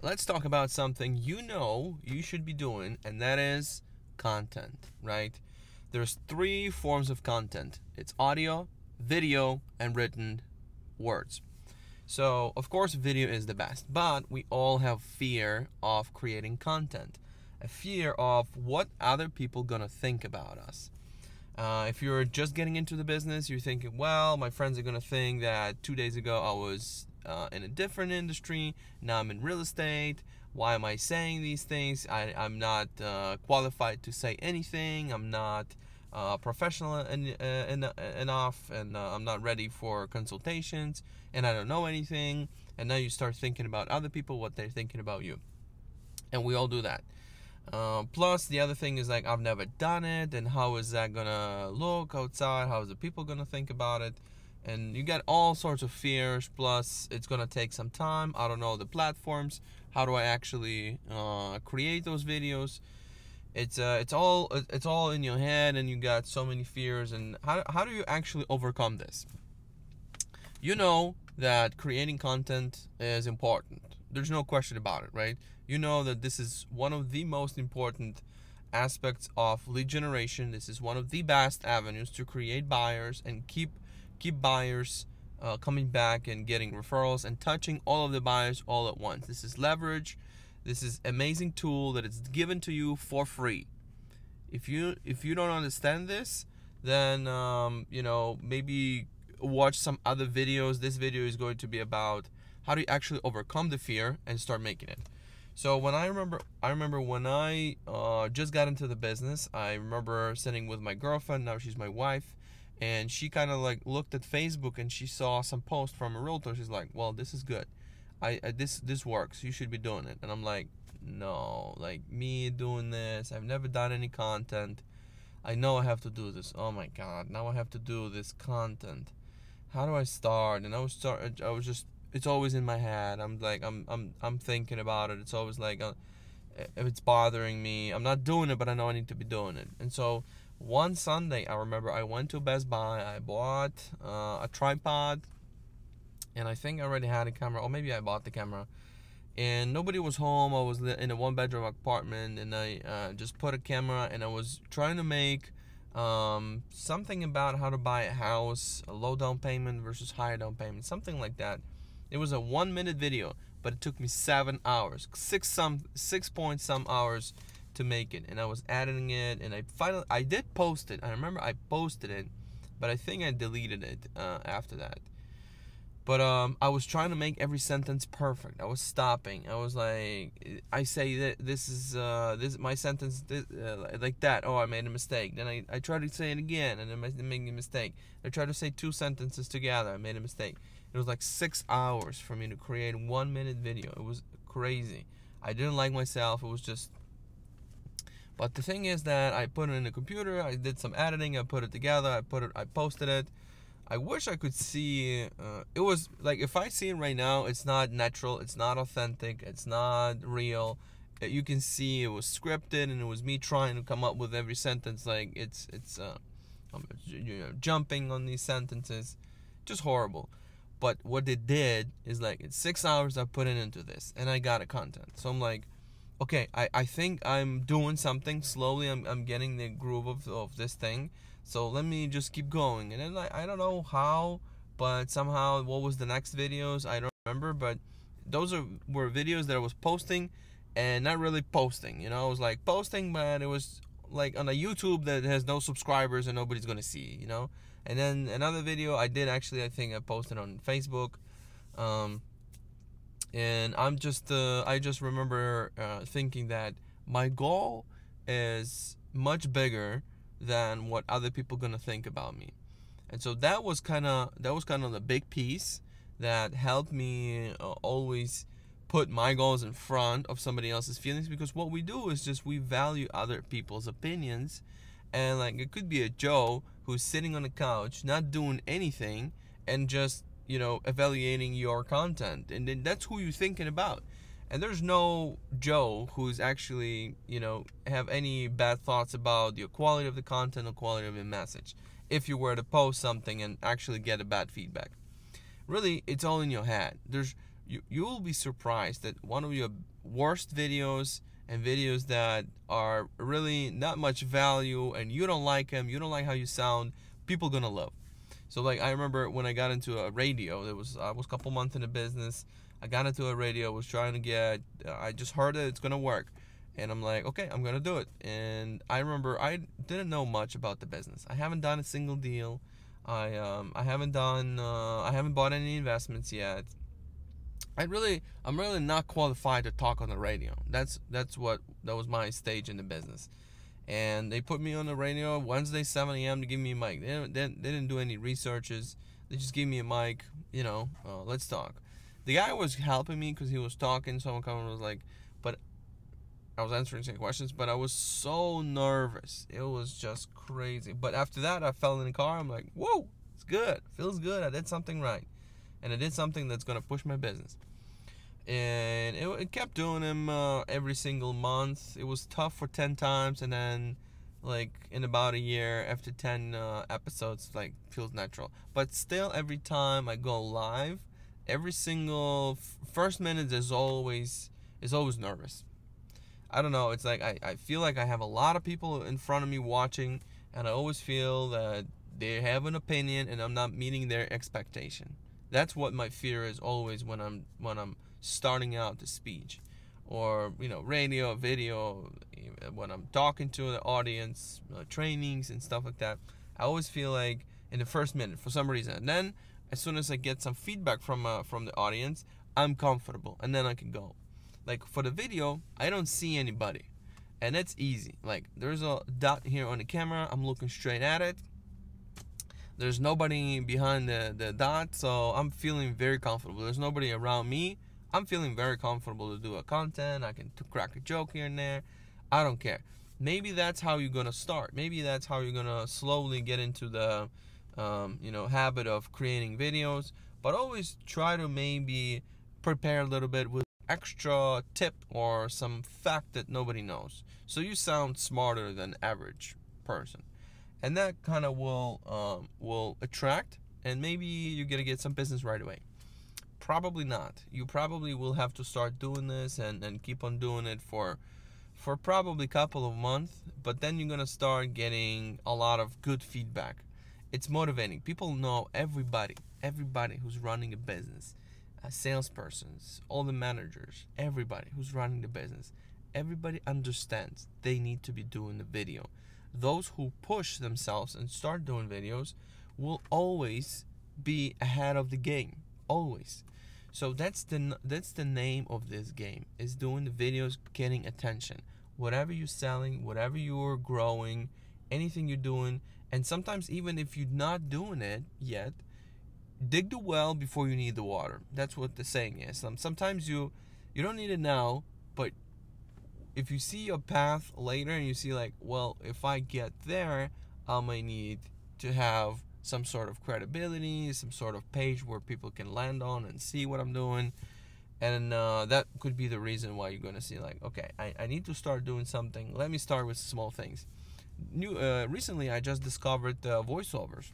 let's talk about something you should be doing, and that is content, right? There's three forms of content. It's audio, video, and written words. So, of course, video is the best, but we all have fear of creating content, a fear of what other people gonna think about us. If you're just getting into the business, you're thinking, well, my friends are gonna think that 2 days ago I was in a different industry, now I'm in real estate. Why am I saying these things? I'm not qualified to say anything. I'm not professional enough, and I'm not ready for consultations, and I don't know anything. And now you start thinking about other people, what they're thinking about you. And we all do that. Plus, the other thing is like, I've never done it, and how is that gonna look outside? How is the people gonna think about it? And you get all sorts of fears. Plus, it's gonna take some time. I don't know the platforms. How do I actually create those videos? It's all in your head, and you got so many fears. And how do you actually overcome this? You know that creating content is important. There's no question about it, right? You know that this is one of the most important aspects of lead generation. This is one of the best avenues to create buyers and keep buyers coming back and getting referrals and touching all of the buyers all at once. This is leverage. This is amazing tool that is given to you for free. If you don't understand this, then maybe watch some other videos. This video is going to be about how do you actually overcome the fear and start making it. So when I remember when I just got into the business, I remember sitting with my girlfriend, now she's my wife, and she kind of like looked at Facebook and she saw some post from a realtor. She's like, well, this is good. This works. You should be doing it. And I'm like, no, like me doing this, I've never done any content. I know I have to do this. Oh my God, now I have to do this content. How do I start? And I was just, it's always in my head. I'm like, I'm thinking about it. It's always like, if it's bothering me, I'm not doing it, but I know I need to be doing it. And so one Sunday, I remember I went to Best Buy. I bought a tripod, and I think I already had a camera, or maybe I bought the camera. And nobody was home. I was in a one-bedroom apartment, and I just put a camera, and I was trying to make something about how to buy a house, a low down payment versus higher down payment, something like that. It was a 1-minute video, but it took me 7 hours, 6 point some hours to make it. And I was editing it, and I did post it. I remember I posted it, but I think I deleted it after that. But I was trying to make every sentence perfect. I was stopping. I was like, I say that this is my sentence like that. Oh, I made a mistake. Then I tried to say it again, and then I made a mistake. I tried to say 2 sentences together. I made a mistake. It was like 6 hours for me to create a 1-minute video. It was crazy. I didn't like myself. It was just. But the thing is that I put it in the computer. I did some editing. I put it together. I posted it. I wish I could see, it was like, if I see it right now, it's not natural, it's not authentic, it's not real. You can see it was scripted, and it was me trying to come up with every sentence, like it's jumping on these sentences, just horrible. But what it did is, like, it's 6 hours I put into this, and I got a content. So I'm like, okay, I think I'm doing something. Slowly I'm getting the groove of this thing. So let me just keep going. And then I don't know how, but somehow, what was the next videos? I don't remember, but those were videos that I was posting and not really posting. You know, I was like posting, but it was like on a YouTube that has no subscribers and nobody's gonna see, you know. And then another video I did, actually, I think I posted on Facebook. And I just remember thinking that my goal is much bigger than what other people gonna think about me. And so that was kind of the big piece that helped me always put my goals in front of somebody else's feelings, because what we do is just we value other people's opinions. And like, it could be a Joe who's sitting on the couch not doing anything and just, you know, evaluating your content, and then that's who you're thinking about. And there's no Joe who's actually, you know, have any bad thoughts about the quality of the content or quality of the message, if you were to post something and actually get a bad feedback. Really, it's all in your head. you will be surprised that one of your worst videos and videos that are really not much value and you don't like them, you don't like how you sound, people gonna love. So like I remember when I got into a radio, I was a couple months in the business. I got into a radio, was trying to get, I just heard that it's gonna work, and I'm like, okay, I'm gonna do it. And I remember I didn't know much about the business. I haven't done a single deal. I haven't bought any investments yet. I'm really not qualified to talk on the radio. That was my stage in the business. And they put me on the radio Wednesday 7 a.m. to give me a mic. They didn't do any researches. They just gave me a mic. Let's talk. The guy was helping me because he was talking. Someone came and was like, but I was answering some questions, but I was so nervous. It was just crazy. But after that, I fell in the car. I'm like, whoa, it's good. Feels good. I did something right. And I did something that's going to push my business. And it kept doing them every single month. It was tough for 10 times, and then like in about a year, after 10 episodes, like feels natural. But still, every time I go live, every single first minute is always nervous. I don't know, it's like I feel like I have a lot of people in front of me watching, and I always feel that they have an opinion and I'm not meeting their expectation. That's what my fear is always when I'm starting out the speech, or radio, video, when I'm talking to the audience, trainings and stuff like that. I always feel like in the first minute for some reason, and then as soon as I get some feedback from the audience, I'm comfortable, and then I can go. Like for the video, I don't see anybody, and it's easy. Like there's a dot here on the camera, I'm looking straight at it. There's nobody behind the dot, so I'm feeling very comfortable. There's nobody around me. I'm feeling very comfortable to do a content. I can crack a joke here and there. I don't care. Maybe that's how you're gonna start. Maybe that's how you're gonna slowly get into the habit of creating videos. But always try to maybe prepare a little bit with extra tip or some fact that nobody knows, so you sound smarter than average person, and that kind of will attract, and maybe you're gonna get some business right away. Probably not. You probably will have to start doing this and keep on doing it for probably a couple of months, but then you're gonna start getting a lot of good feedback. It's motivating. People know everybody who's running a business, salespersons, all the managers, everybody who's running the business. Everybody understands they need to be doing the video. Those who push themselves and start doing videos will always be ahead of the game. Always. So that's the name of this game, is doing the videos, getting attention. Whatever you're selling, whatever you're growing, anything you're doing, and sometimes even if you're not doing it yet, dig the well before you need the water. That's what the saying is. Sometimes you don't need it now, but if you see your path later and you see like, well, if I get there, I might need to have some sort of credibility, some sort of page where people can land on and see what I'm doing. And that could be the reason why you're going to see like, okay, I need to start doing something. Let me start with small things. Recently, I just discovered voiceovers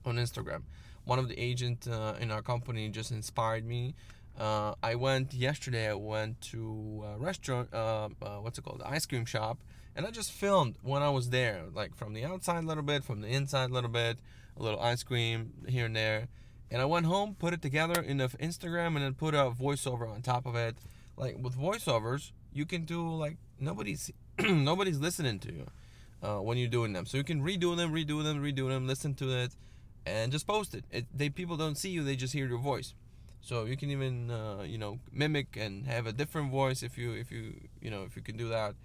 on Instagram. One of the agents in our company just inspired me. Yesterday I went to a restaurant, the ice cream shop, and I just filmed when I was there, like from the outside a little bit, from the inside a little ice cream here and there. And I went home, put it together in the Instagram, and then put a voiceover on top of it. Like with voiceovers, you can do like nobody's listening to you when you're doing them. So you can redo them, listen to it, and just post it. People don't see you; they just hear your voice. So you can even mimic and have a different voice if you can do that.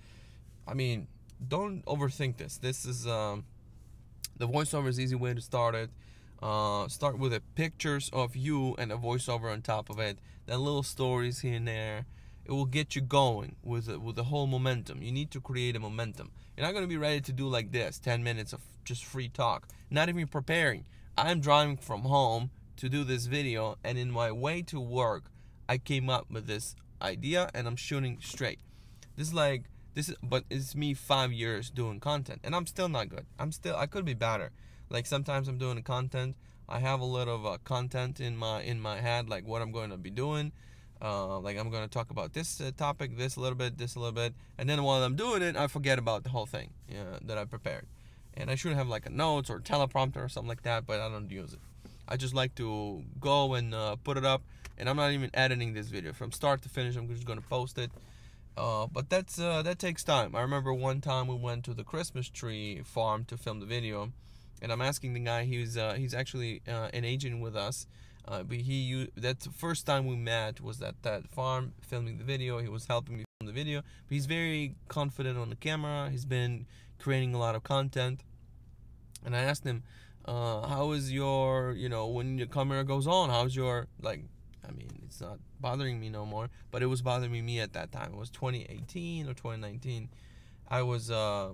I mean, don't overthink this. This is the voiceover is an easy way to start it. Start with pictures of you and a voiceover on top of it. Then little stories here and there. It will get you going with the whole momentum. You need to create a momentum. You're not going to be ready to do like this, 10 minutes of just free talk. Not even preparing. I'm driving from home to do this video, and in my way to work, I came up with this idea, and I'm shooting straight. But it's me 5 years doing content, and I'm still not good. I could be better. Like sometimes I'm doing the content, I have a lot of content in my head, like what I'm going to be doing. Like I'm going to talk about this topic, this a little bit, and then while I'm doing it, I forget about the whole thing that I prepared. And I should have like a notes or teleprompter or something like that, but I don't use it. I just like to go and put it up, and I'm not even editing this video from start to finish. I'm just going to post it. But that takes time. I remember one time we went to the Christmas tree farm to film the video, and I'm asking the guy. He's actually an agent with us. But that's the first time we met was at that farm filming the video. He was helping me film the video. But he's very confident on the camera. He's been creating a lot of content, and I asked him, "How is your, when your camera goes on? How's your like?" I mean, it's not bothering me no more, but it was bothering me at that time. It was 2018 or 2019. I was, I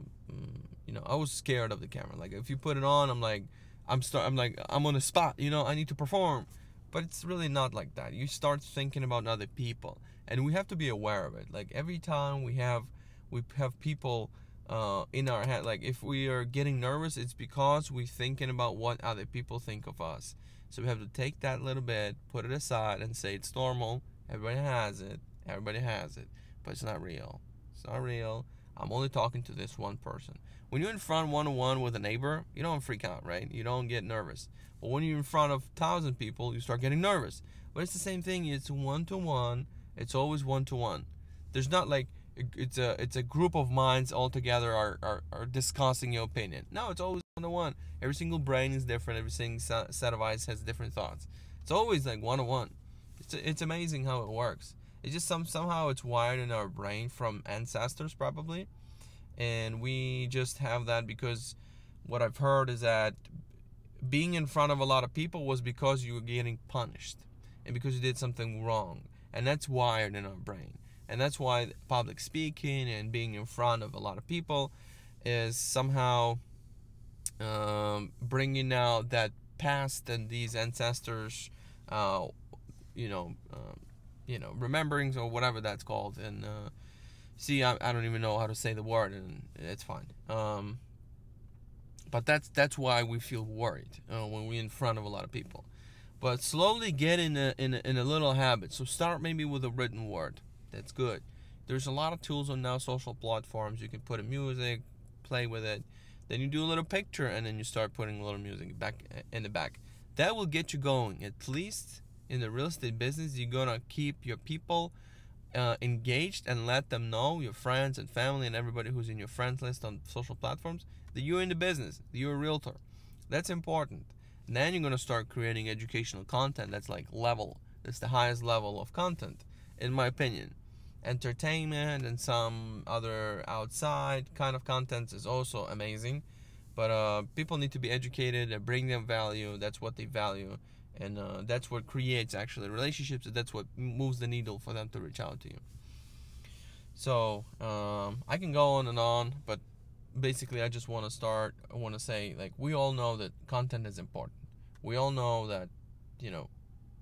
was scared of the camera. Like if you put it on, I'm on the spot. I need to perform, but it's really not like that. You start thinking about other people, and we have to be aware of it. Like every time we have people in our head. Like if we are getting nervous, it's because we're thinking about what other people think of us. So we have to take that little bit, put it aside, and say it's normal. Everybody has it, but it's not real. It's not real. I'm only talking to this one person. When you're in front one-on-one with a neighbor, you don't freak out, right? You don't get nervous. But when you're in front of 1,000 people, you start getting nervous. But it's the same thing. It's one-to-one. It's always one-to-one. There's not like it's a group of minds all together are discussing your opinion. No, it's always one-to-one. Every single brain is different. Every single set of eyes has different thoughts. It's always like one-to-one. It's amazing how it works. It's just somehow it's wired in our brain from ancestors probably, and we just have that because what I've heard is that being in front of a lot of people was because you were getting punished and because you did something wrong, and that's wired in our brain. And that's why public speaking and being in front of a lot of people is somehow bringing out that past and these ancestors, rememberings or whatever that's called. And see, I don't even know how to say the word, and it's fine. But that's why we feel worried when we're in front of a lot of people. But slowly get in a little habit. So start maybe with a written word. That's good. There's a lot of tools on now social platforms. You can put in music, play with it. Then you do a little picture, and then you start putting a little music back in the back. That will get you going. At least in the real estate business, you're gonna keep your people engaged and let them know, your friends and family and everybody who's in your friends list on social platforms, that you're in the business, that you're a realtor. That's important. And then you're gonna start creating educational content. That's the highest level of content, in my opinion. Entertainment and some other outside kind of content is also amazing, but people need to be educated and bring them value. That's what they value, and that's what creates actually relationships, and that's what moves the needle for them to reach out to you. So I can go on and on, but basically I just want to say, like, we all know that content is important. We all know that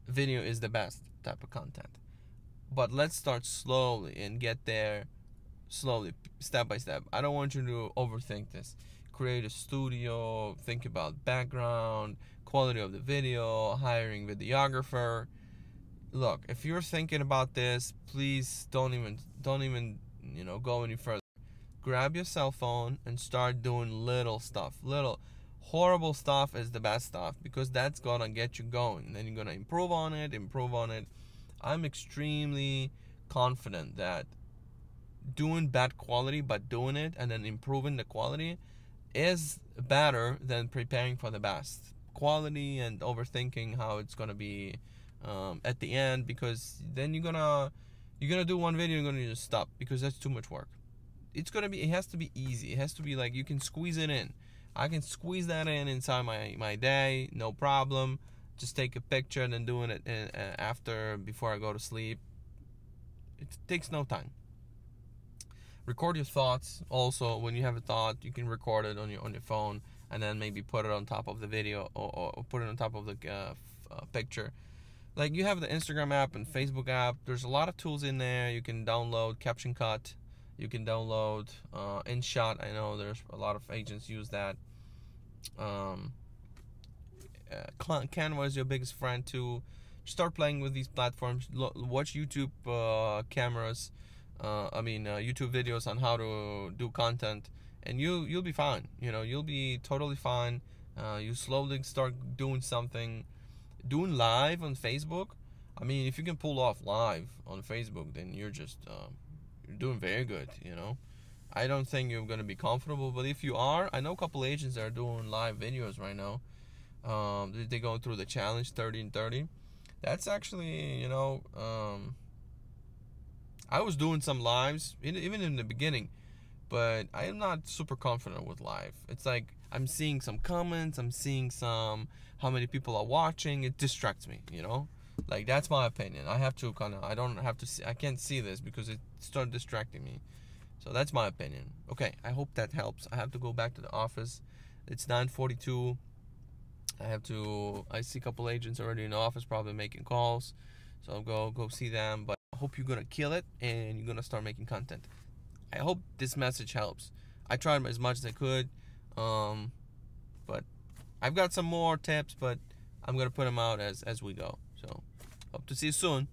video is the best type of content. But let's start slowly and get there slowly, step by step. I don't want you to overthink this. Create a studio, think about background, quality of the video, hiring videographer. Look, if you're thinking about this, please don't even go any further. Grab your cell phone and start doing little stuff. Little horrible stuff is the best stuff, because that's gonna get you going. Then you're gonna improve on it. I'm extremely confident that doing bad quality but doing it and then improving the quality is better than preparing for the best quality and overthinking how it's gonna be at the end, because then you're gonna do one video and you're gonna just stop because that's too much work. It has to be easy. It has to be like you can squeeze it in. I can squeeze that in inside my day, no problem. Just take a picture and then doing it before I go to sleep. It takes no time. Record your thoughts. Also, when you have a thought, you can record it on your phone and then maybe put it on top of the video or put it on top of the picture. Like, you have the Instagram app and Facebook app. There's a lot of tools in there. You can download Caption Cut. You can download InShot. I know there's a lot of agents use that. Canva is your biggest friend too. Start playing with these platforms. Watch YouTube cameras. YouTube videos on how to do content, and you'll be fine. You'll be totally fine. You slowly start doing something, doing live on Facebook. I mean, if you can pull off live on Facebook, then you're just you're doing very good. I don't think you're gonna be comfortable, but if you are, I know a couple agents that are doing live videos right now. They're going through the challenge 30 and 30. That's actually, I was doing some lives even in the beginning, but I am not super confident with live. It's like I'm seeing some comments, I'm seeing some how many people are watching. It distracts me, Like, that's my opinion. I don't have to see, I can't see this because it started distracting me. So that's my opinion. Okay, I hope that helps. I have to go back to the office. It's 9:42. I see a couple agents already in the office, probably making calls. So I'll go see them. But I hope you're gonna kill it and you're gonna start making content. I hope this message helps. I tried as much as I could, but I've got some more tips, but I'm gonna put them out as we go. So hope to see you soon.